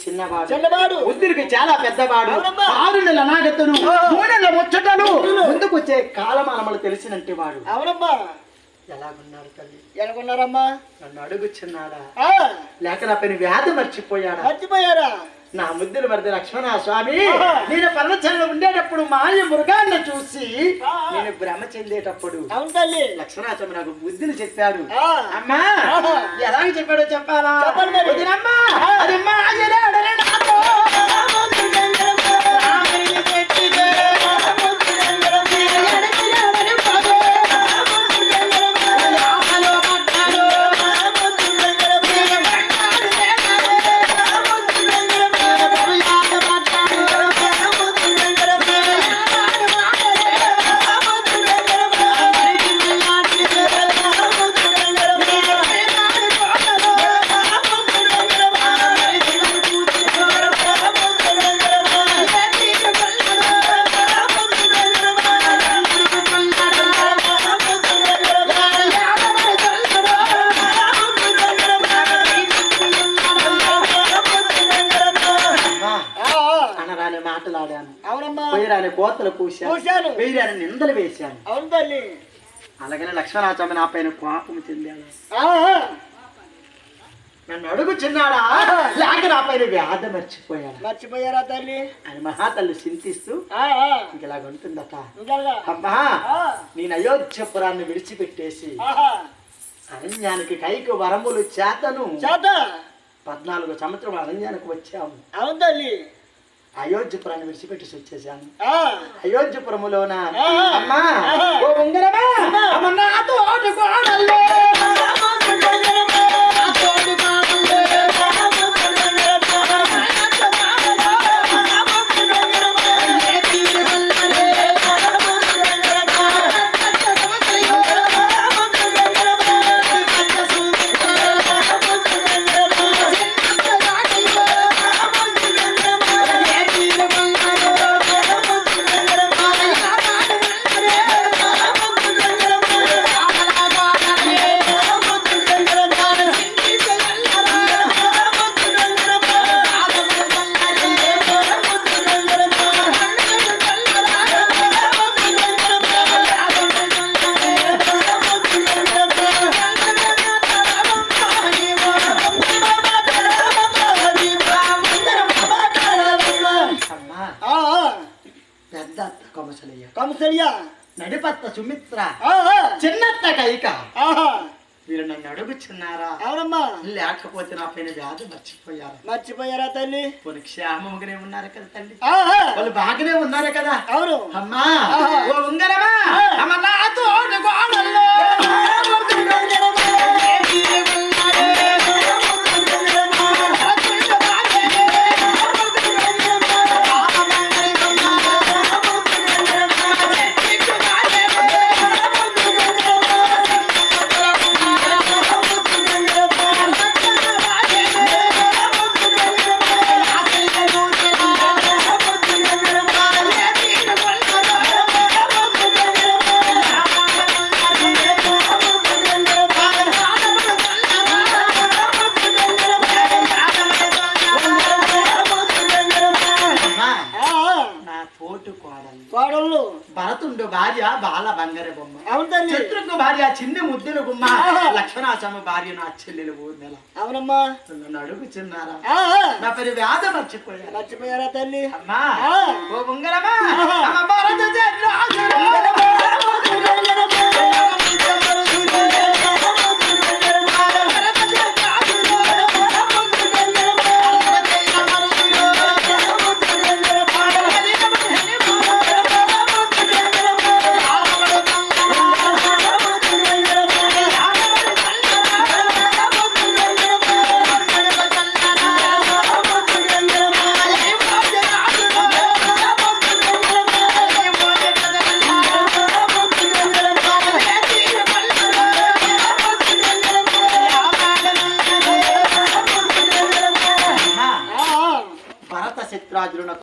చిన్నవాడు బుద్ధుడికి చాలా పెద్దవాడు 6 నెలల అనాగతను 3 నెలల ముచ్చటను ముందుకు వచ్చే కాలమానములు తెలిసినంటి వాడు. అవునమ్మా. ఎలాగున్నారు తల్లి? ఎలాగున్నారమ్మా? నన్ను అడుగుచున్నాడా లేక నా పైన వ్యాధి మర్చిపోయారా? నా ముద్దులు మరిది లక్ష్మణ స్వామి, నేను పర్వతంలో ఉండేటప్పుడు మాయ మృగాన్ని చూసి నేను భ్రమ చెందేటప్పుడు లక్ష్మణాస్వామి నాకు బుద్ధిని చెప్పాడు. అమ్మా ఎలాగ చెప్పాడో చెప్పాలా? కోతలు పూశాను, వేయరాని నిందలు వేశాను. అవును తల్లి. అలాగనే లక్ష్మణాస్వామి నా పైన కోపం చెందాడు. నన్ను అడుగుచున్నాడా లేక నా పైన వ్యాధి మర్చిపోయారా తల్లి అని మహాతల్లి చింతిస్తూ ఇంకెలాగుంటుందట. అమ్మా నేను అయోధ్యపురాన్ని విడిచిపెట్టేసి అరణ్యానికి కైకి వరములు చేత 14 సంవత్సరం అరణ్యానికి వచ్చాము. అవును తల్లి. అయోధ్యపురాన్ని విడిచిపెట్టి వచ్చేసాను. అయోధ్యపురములోన అమ్మా ఓ ఉంగరమా నాతో నడిపత్త సుమిత్ర చిన్నత్త కైక మీరు నన్ను అడుగుచున్నారా? అవునమ్మా. లేకపోతే నా పైన వ్యాధి మర్చిపోయారా తల్లి? కొన్ని క్షేమంగానే ఉన్నారు కదా తల్లి, వాళ్ళు బాగానే ఉన్నారు కదా. అవును అమ్మా ఓ ఉంగరమా నాతో గోడల్లో భరతుండు భార్య బాల బంగారు బొమ్మ. అవును. శత్రుఘ్న భార్య చిన్న ముద్దుల గుమ్మ. లక్ష్మణాస్వామి భార్య నా చెల్లెలు ఊర్నెల. అవునమ్మా. నన్ను అడుగుచున్నారా? నా పేరు వ్యాధ మర్చిపోయారా తల్లి? అమ్మా ఓ ఉంగరమా భరత చిత్రాజులను